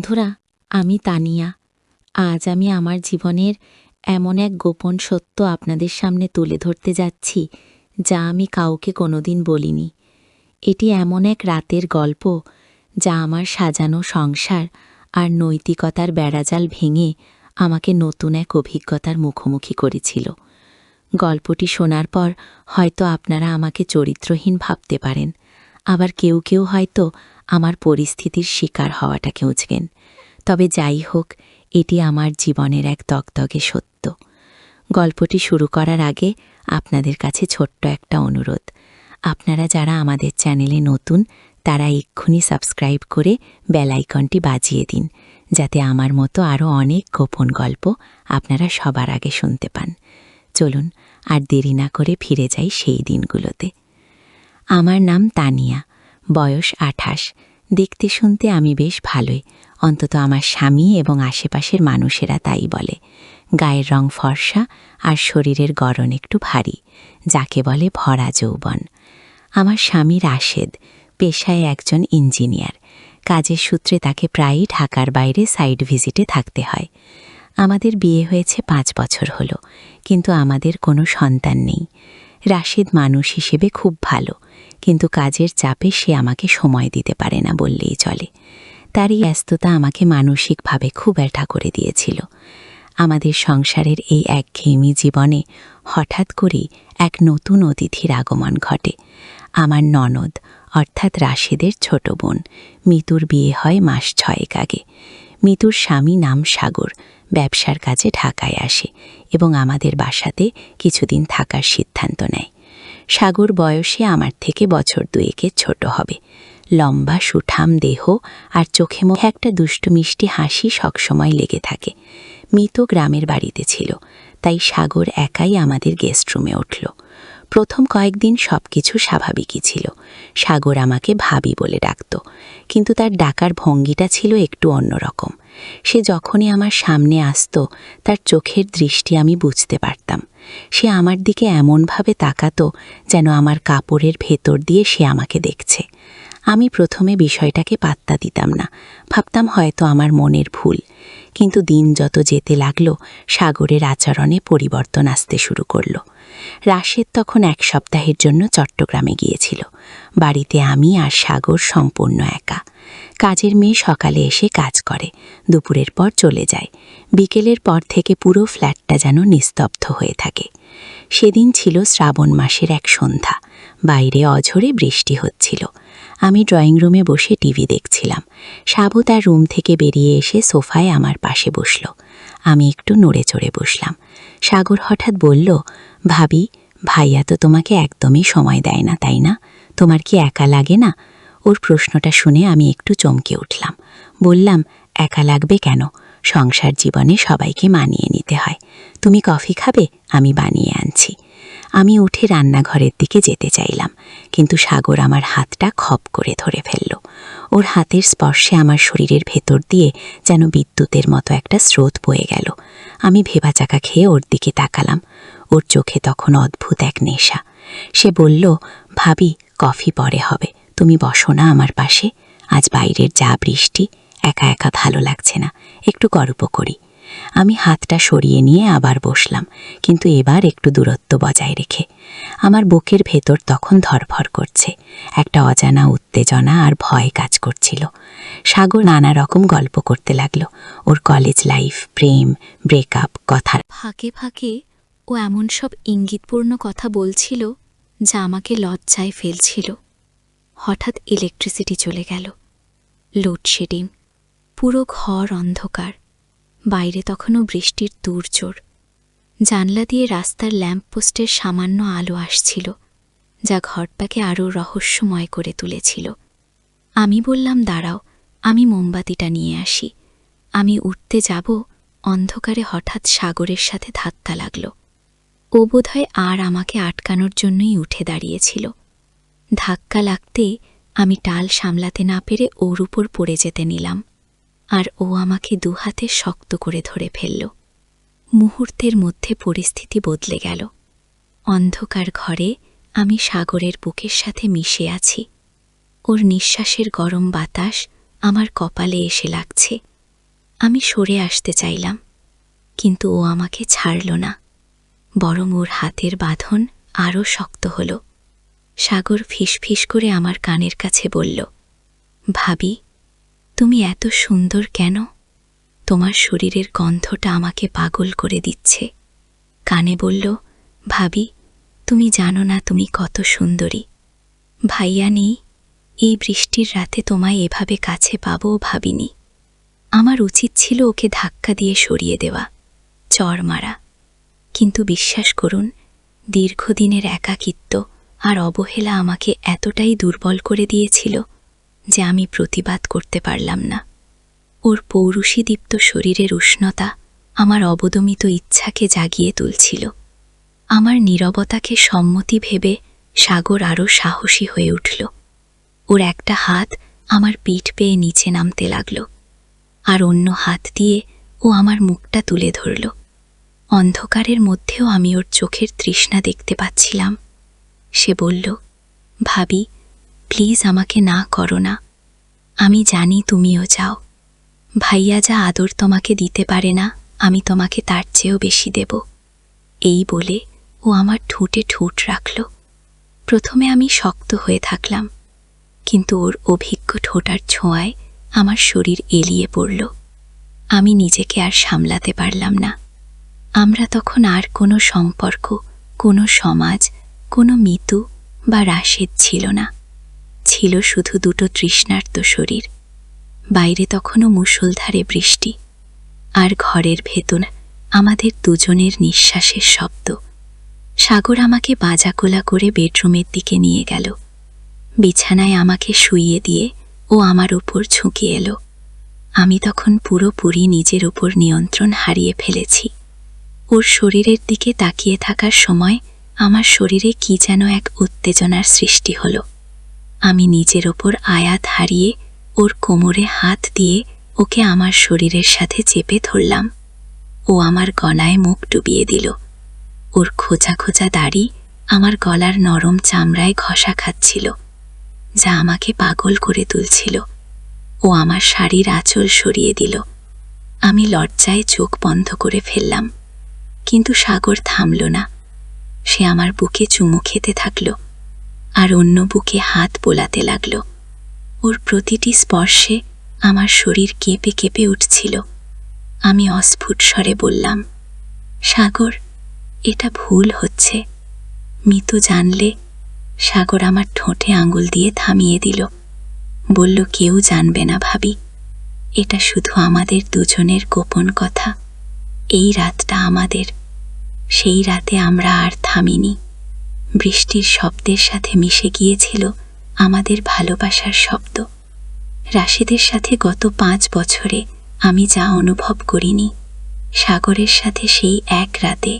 বন্ধুরা, আমি তানিয়া। আজ আমি আমার জীবনের এমন এক গোপন সত্য আপনাদের সামনে তুলে ধরতে যাচ্ছি, যা আমি কাউকে কোনোদিন বলিনি। এটি এমন এক রাতের গল্প, যা আমার সাজানো সংসার আর নৈতিকতার বেড়াজাল ভেঙে আমাকে নতুন এক অভিজ্ঞতার মুখোমুখি করেছিল। গল্পটি শোনার পর হয়তো আপনারা আমাকে চরিত্রহীন ভাবতে পারেন, আবার কেউ কেউ হয়তো আমার পরিস্থিতির শিকার হওয়াটাকে উচকেন। তবে যাই হোক, এটি আমার জীবনের এক দগদগে সত্য। গল্পটি শুরু করার আগে আপনাদের কাছে ছোট্ট একটা অনুরোধ। আপনারা যারা আমাদের চ্যানেলে নতুন, তারা এক্ষুনি সাবস্ক্রাইব করে বেল আইকনটি বাজিয়ে দিন, যাতে আমার মতো আরও অনেক গোপন গল্প আপনারা সবার আগে শুনতে পান। চলুন আর দেরি না করে ফিরে যাই সেই দিনগুলোতে। আমার নাম তানিয়া, বয়স 28। দেখতে শুনতে আমি বেশ ভালোই, অন্তত আমার স্বামী এবং আশেপাশের মানুষেরা তাই বলে। গায়ের রং ফর্সা আর শরীরের গড়ন একটু ভারী, যাকে বলে ভরা যৌবন। আমার স্বামী রাশেদ, পেশায় একজন ইঞ্জিনিয়ার। কাজের সূত্রে তাকে প্রায়ই ঢাকার বাইরে সাইড ভিজিটে থাকতে হয়। আমাদের বিয়ে হয়েছে 5 বছর হলো, কিন্তু আমাদের কোনো সন্তান নেই। রাশেদ মানুষ হিসেবে খুব ভালো, কিন্তু কাজের চাপে সে আমাকে সময় দিতে পারে না বললেই চলে। তার এই ব্যস্ততা আমাকে মানসিকভাবে খুব ব্যথা করে দিয়েছিল। আমাদের সংসারের এই একঘেয়েমি জীবনে হঠাৎ করেই এক নতুন অতিথির আগমন ঘটে। আমার ননদ, অর্থাৎ রাশেদের ছোট বোন মিতুর বিয়ে হয় মাস 6 আগে। মিতুর স্বামী নাম সাগর, ব্যবসার কাজে ঢাকায় আসে এবং আমাদের বাসাতে কিছুদিন থাকার সিদ্ধান্ত নেয়। সাগর বয়সে আমার থেকে বছর 2 ছোট হবে। লম্বা সুঠাম দেহ আর চোখে মুখে একটা দুষ্টু মিষ্টি হাসি সবসময় লেগে থাকে। মিতু গ্রামের বাড়িতে ছিল, তাই সাগর একাই আমাদের গেস্ট রুমে উঠল। প্রথম কয়েকদিন সব কিছু স্বাভাবিকই ছিল। সাগর আমাকে ভাবি বলে ডাকত, কিন্তু তার ডাকার ভঙ্গিটা ছিল একটু অন্যরকম। সে যখনই আমার সামনে আসতো, তার চোখের দৃষ্টি আমি বুঝতে পারতাম। সে আমার দিকে এমনভাবে তাকাতো যেন আমার কাপড়ের ভেতর দিয়ে সে আমাকে দেখছে। আমি প্রথমে বিষয়টাকে পাত্তা দিতাম না, ভাবতাম হয়তো আমার মনের ভুল। কিন্তু দিন যত যেতে লাগলো, সাগরের আচরণে পরিবর্তন আসতে শুরু করলো। রাশেদ তখন 1 সপ্তাহের জন্য চট্টগ্রামে গিয়েছিল। বাড়িতে আমি আর সাগর সম্পূর্ণ একা। কাজের মেয়ে সকালে এসে কাজ করে, দুপুরের পর চলে যায়। বিকেলের পর থেকে পুরো ফ্ল্যাটটা যেন নিস্তব্ধ হয়ে থাকে। সেদিন ছিল শ্রাবণ মাসের এক সন্ধ্যা। বাইরে অঝোরে বৃষ্টি হচ্ছিল। আমি ড্রয়িং রুমে বসে টিভি দেখছিলাম। সাবু তার রুম থেকে বেরিয়ে এসে সোফায় আমার পাশে বসল। আমি একটু নড়ে চড়ে বসলাম। সাগর হঠাৎ বলল, ভাবি, ভাইয়া তো তোমাকে একদমই সময় দেয় না, তাই না? তোমার কি একা লাগে না? ওর প্রশ্নটা শুনে আমি একটু চমকে উঠলাম। বললাম, একা লাগবে কেন? সংসার জীবনে সবাইকে মানিয়ে নিতে হয়। তুমি কফি খাবে? আমি বানিয়ে আনছি। আমি উঠে রান্নাঘরের দিকে যেতে চাইলাম, কিন্তু সাগর আমার হাতটা খপ করে ধরে ফেলল। ওর হাতের স্পর্শে আমার শরীরের ভেতর দিয়ে যেন বিদ্যুতের মতো একটা স্রোত বয়ে গেল। আমি ভেবাচাকা খেয়ে ওর দিকে তাকালাম। ওর চোখে তখন অদ্ভুত এক নেশা। সে বলল, ভাবি, কফি পরে হবে, তুমি বসো না আমার পাশে। আজ বাইরের যা বৃষ্টি, একা একা ভালো লাগছে না, একটু গল্প করি। আমি হাতটা সরিয়ে নিয়ে আবার বসলাম, কিন্তু এবার একটু দূরত্ব বজায় রেখে। আমার বুকের ভেতর তখন ধরফর করছে, একটা অজানা উত্তেজনা আর ভয় কাজ করছিল। সাগর নানা রকম গল্প করতে লাগলো, ওর কলেজ লাইফ, প্রেম, ব্রেকআপ, কথার ফাঁকে ফাঁকে ও এমন সব ইঙ্গিতপূর্ণ কথা বলছিল যা আমাকে লজ্জায় ফেলছিল। হঠাৎ ইলেকট্রিসিটি চলে গেল। লোডশেডিং, পুরো ঘর অন্ধকার। বাইরে তখনও বৃষ্টির তোড়জোড়। জানলা দিয়ে রাস্তার ল্যাম্পপোস্টের সামান্য আলো আসছিল, যা ঘরটাকে আরও রহস্যময় করে তুলেছিল। আমি বললাম, দাঁড়াও, আমি মোমবাতিটা নিয়ে আসি। আমি উঠতে যাব, অন্ধকারে হঠাৎ সাগরের সাথে ধাক্কা লাগল। ও বোধহয় আর আমাকে আটকানোর জন্যই উঠে দাঁড়িয়েছিল। ধাক্কা লাগতে আমি টাল সামলাতে না পেরে ওর উপর পড়ে যেতে নিলাম, আর ও আমাকে দুহাতে শক্ত করে ধরে ফেলল। মুহূর্তের মধ্যে পরিস্থিতি বদলে গেল। অন্ধকার ঘরে আমি সাগরের বুকের সাথে মিশে আছি। ওর নিঃশ্বাসের গরম বাতাস আমার কপালে এসে লাগছে। আমি সরে আসতে চাইলাম, কিন্তু ও আমাকে ছাড়ল না, বরং ওর হাতের বাঁধন আরও শক্ত হল। সাগর ফিসফিস করে আমার কানের কাছে বলল, ভাবি, তুমি এত সুন্দর কেন? তোমার শরীরের গন্ধটা আমাকে পাগল করে দিচ্ছে। কানে বলল, ভাবি, তুমি জানো না তুমি কত সুন্দরী। ভাইয়া নেই, এই বৃষ্টির রাতে তোমায় এভাবে কাছে পাবও ভাবিনি। আমার উচিত ছিল ওকে ধাক্কা দিয়ে সরিয়ে দেওয়া, চড় মারা। কিন্তু বিশ্বাস করুন, দীর্ঘদিনের একাকিত্ব আর অবহেলা আমাকে এতটাই দুর্বল করে দিয়েছিল যে আমি প্রতিবাদ করতে পারলাম না। ওর পৌরুষীদীপ্ত শরীরের উষ্ণতা আমার অবদমিত ইচ্ছাকে জাগিয়ে তুলছিল। আমার নীরবতাকে সম্মতি ভেবে সাগর আরও সাহসী হয়ে উঠল। ওর একটা হাত আমার পিঠ পেয়ে নিচে নামতে লাগল, আর অন্য হাত দিয়ে ও আমার মুখটা তুলে ধরল। অন্ধকারের মধ্যেও আমি ওর চোখের তৃষ্ণা দেখতে পাচ্ছিলাম। সে বলল, ভাবি, প্লিজ আমাকে না করো না। আমি জানি তুমিও চাও। ভাইয়া যা আদর তোমাকে দিতে পারে না, আমি তোমাকে তার চেয়েও বেশি দেব। এই বলে ও আমার ঠোঁটে ঠোঁট রাখল। প্রথমে আমি শক্ত হয়ে থাকলাম, কিন্তু ওর অভিজ্ঞ ঠোঁটার ছোঁয়ায় আমার শরীর এলিয়ে পড়ল। আমি নিজেকে আর সামলাতে পারলাম না। আমরা তখন আর কোনো সম্পর্ক, কোনো সমাজ, কোনো মিতু বা রাশেদ ছিল না। ছিল শুধু দুটো তৃষ্ণার্ত শরীর। বাইরে তখনও মুষলধারে বৃষ্টি, আর ঘরের ভেতর আমাদের দুজনের নিঃশ্বাসের শব্দ। সাগর আমাকে বাজাকোলা করে বেডরুমের দিকে নিয়ে গেল। বিছানায় আমাকে শুইয়ে দিয়ে ও আমার উপর ঝুঁকে এলো। আমি তখন পুরোপুরি নিজের উপর নিয়ন্ত্রণ হারিয়ে ফেলেছি। ওর শরীরের দিকে তাকিয়ে থাকার সময় আমার শরীরে কি যেন এক উত্তেজনার সৃষ্টি হলো। আমি নিজের ওপর আয়াত হারিয়ে ওর কোমরে হাত দিয়ে ওকে আমার শরীরের সাথে চেপে ধরলাম। ও আমার গলায় মুখ ডুবিয়ে দিল। ওর খোঁচা খোঁচা দাড়ি আমার গলার নরম চামড়ায় ঘষা খাচ্ছিল, যা আমাকে পাগল করে তুলছিল। ও আমার শাড়ির আঁচল সরিয়ে দিল। আমি লজ্জায় চোখ বন্ধ করে ফেললাম, কিন্তু সাগর থামল না। সে আমার বুকে চুমু খেতে থাকল, আর অন্য বুকে হাত বোলাতে লাগল। ওর প্রতিটি স্পর্শে আমার শরীর কেঁপে কেঁপে উঠছিল। আমি অস্ফুট স্বরে বললাম, সাগর, এটা ভুল হচ্ছে। মিতু জানলে। সাগর আমার ঠোঁটে আঙুল দিয়ে থামিয়ে দিল। বলল, কেউ জানবে না ভাবি। এটা শুধু আমাদের দুজনের গোপন কথা। এই রাতটা আমাদের। সেই রাতে আমরা আর থামিনি। বৃষ্টির শব্দের সাথে মিশে গিয়েছিল আমাদের ভালোবাসার শব্দ। রাশেদের সাথে গত 5 বছরে আমি যা অনুভব করিনি, সাগরের সাথে সেই এক রাতে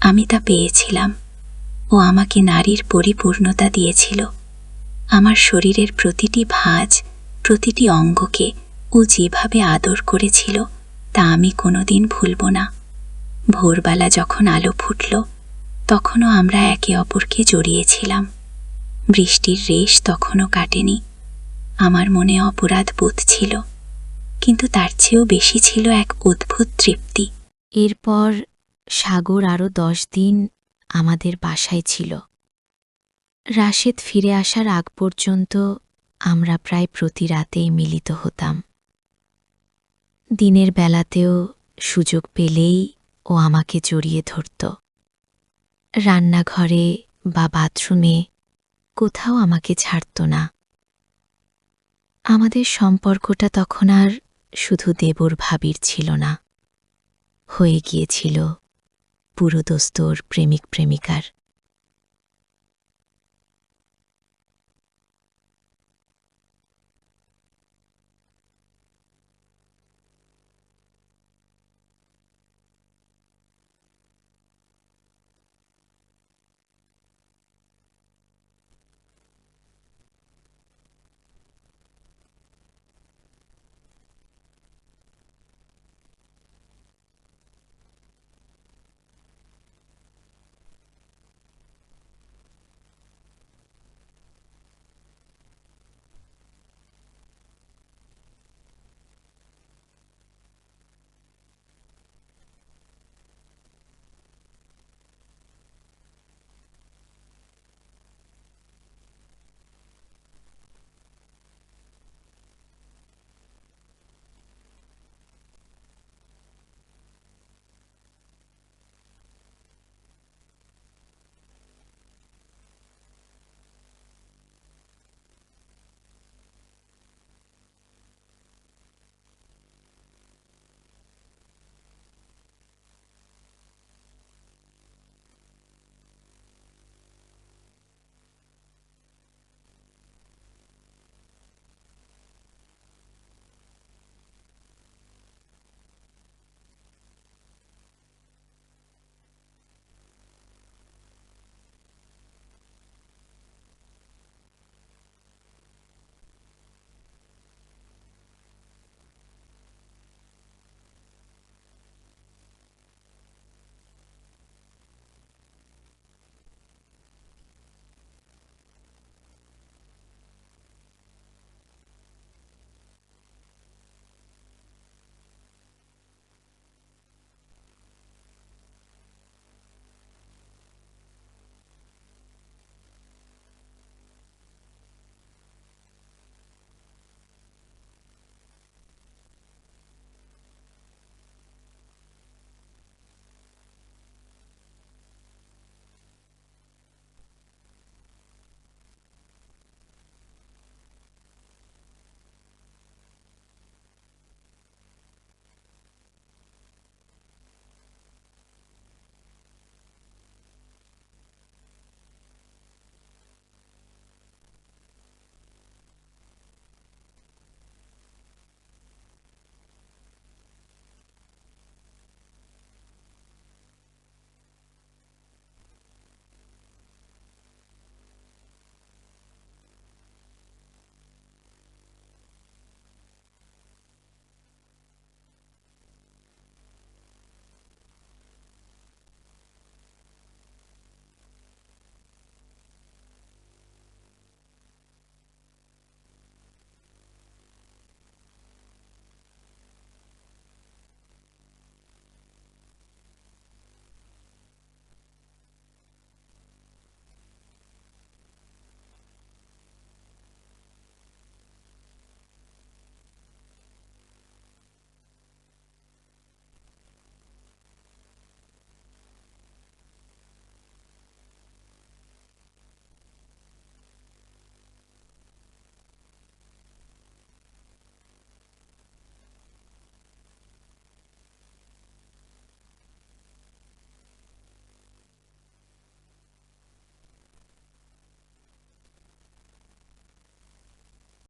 আমি তা পেয়েছিলাম। ও আমাকে নারীর পরিপূর্ণতা দিয়েছিল। আমার শরীরের প্রতিটি ভাঁজ, প্রতিটি অঙ্গকে ও যেভাবে আদর করেছিল তা আমি কোনোদিন ভুলব না। ভোরবেলা যখন আলো ফুটল, তখনও আমরা একে অপরকে জড়িয়েছিলাম। বৃষ্টির রেশ তখনও কাটেনি। আমার মনে অপরাধ বোধ ছিল, কিন্তু তার চেয়েও বেশি ছিল এক অদ্ভুত তৃপ্তি। এরপর সাগর আরও 10 দিন আমাদের বাসায় ছিল। রাশেদ ফিরে আসার আগ পর্যন্ত আমরা প্রায় প্রতি রাতেই মিলিত হতাম। দিনের বেলাতেও সুযোগ পেলেই ও আমাকে জড়িয়ে ধরত। রান্নাঘরে বা বাথরুমে কোথাও আমাকে ছাড়ত না। আমাদের সম্পর্কটা তখন আর শুধু দেবর ভাবির ছিল না, হয়ে গিয়েছিল পুরোদস্তুর প্রেমিক প্রেমিকার।